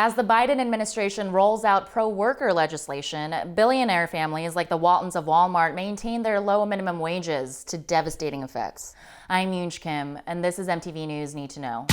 As the Biden administration rolls out pro-worker legislation, billionaire families like the Waltons of Walmart maintain their low minimum wages to devastating effects. I'm Yoonj Kim, and this is MTV News Need to Know.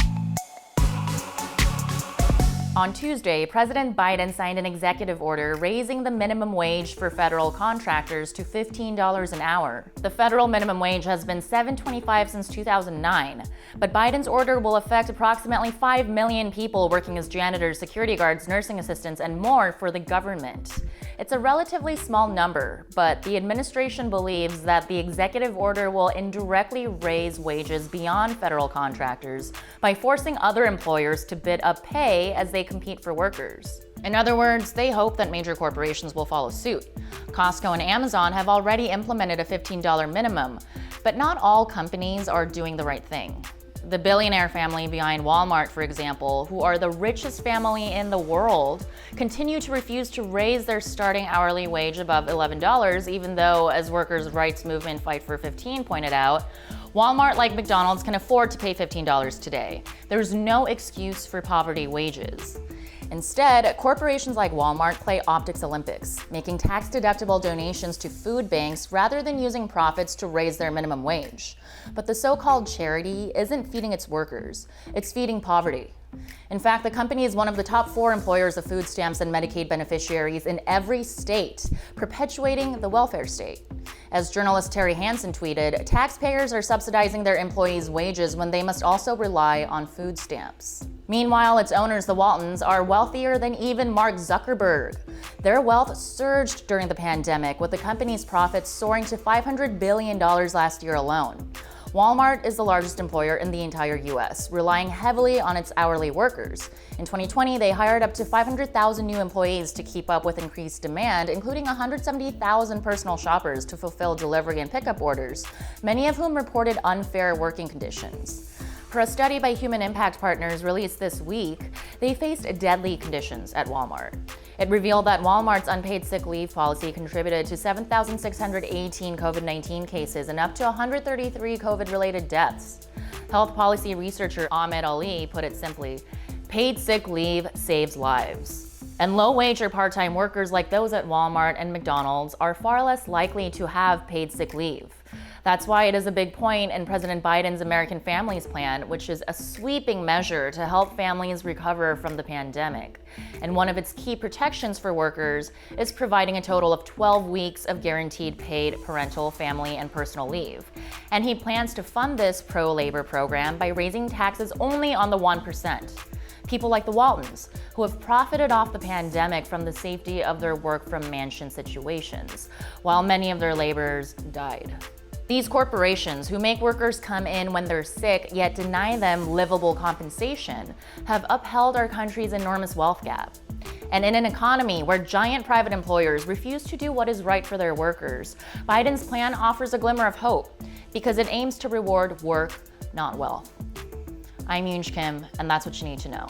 On Tuesday, President Biden signed an executive order raising the minimum wage for federal contractors to $15 an hour. The federal minimum wage has been $7.25 since 2009, but Biden's order will affect approximately 5 million people working as janitors, security guards, nursing assistants, and more for the government. It's a relatively small number, but the administration believes that the executive order will indirectly raise wages beyond federal contractors by forcing other employers to bid up pay as they compete for workers. In other words, they hope that major corporations will follow suit. Costco and Amazon have already implemented a $15 minimum, but not all companies are doing the right thing. The billionaire family behind Walmart, for example, who are the richest family in the world, continue to refuse to raise their starting hourly wage above $11, even though, as workers' rights movement Fight for 15 pointed out, Walmart, like McDonald's, can afford to pay $15 today. There's no excuse for poverty wages. Instead, corporations like Walmart play optics Olympics, making tax-deductible donations to food banks rather than using profits to raise their minimum wage. But the so-called charity isn't feeding its workers, it's feeding poverty. In fact, the company is one of the top 4 employers of food stamps and Medicaid beneficiaries in every state, perpetuating the welfare state. As journalist Terry Hansen tweeted, taxpayers are subsidizing their employees' wages when they must also rely on food stamps. Meanwhile, its owners, the Waltons, are wealthier than even Mark Zuckerberg. Their wealth surged during the pandemic, with the company's profits soaring to $500 billion last year alone. Walmart is the largest employer in the entire US, relying heavily on its hourly workers. In 2020, they hired up to 500,000 new employees to keep up with increased demand, including 170,000 personal shoppers to fulfill delivery and pickup orders, many of whom reported unfair working conditions. Per a study by Human Impact Partners released this week, they faced deadly conditions at Walmart. It revealed that Walmart's unpaid sick leave policy contributed to 7,618 COVID-19 cases and up to 133 COVID-related deaths. Health policy researcher Ahmed Ali put it simply, paid sick leave saves lives. And low-wage or part-time workers like those at Walmart and McDonald's are far less likely to have paid sick leave. That's why it is a big point in President Biden's American Families Plan, which is a sweeping measure to help families recover from the pandemic. And one of its key protections for workers is providing a total of 12 weeks of guaranteed paid parental, family, and personal leave. And he plans to fund this pro-labor program by raising taxes only on the 1%. People like the Waltons, who have profited off the pandemic from the safety of their work-from-mansion situations, while many of their laborers died. These corporations, who make workers come in when they're sick yet deny them livable compensation, have upheld our country's enormous wealth gap. And in an economy where giant private employers refuse to do what is right for their workers, Biden's plan offers a glimmer of hope because it aims to reward work, not wealth. I'm Yoonj Kim, and that's what you need to know.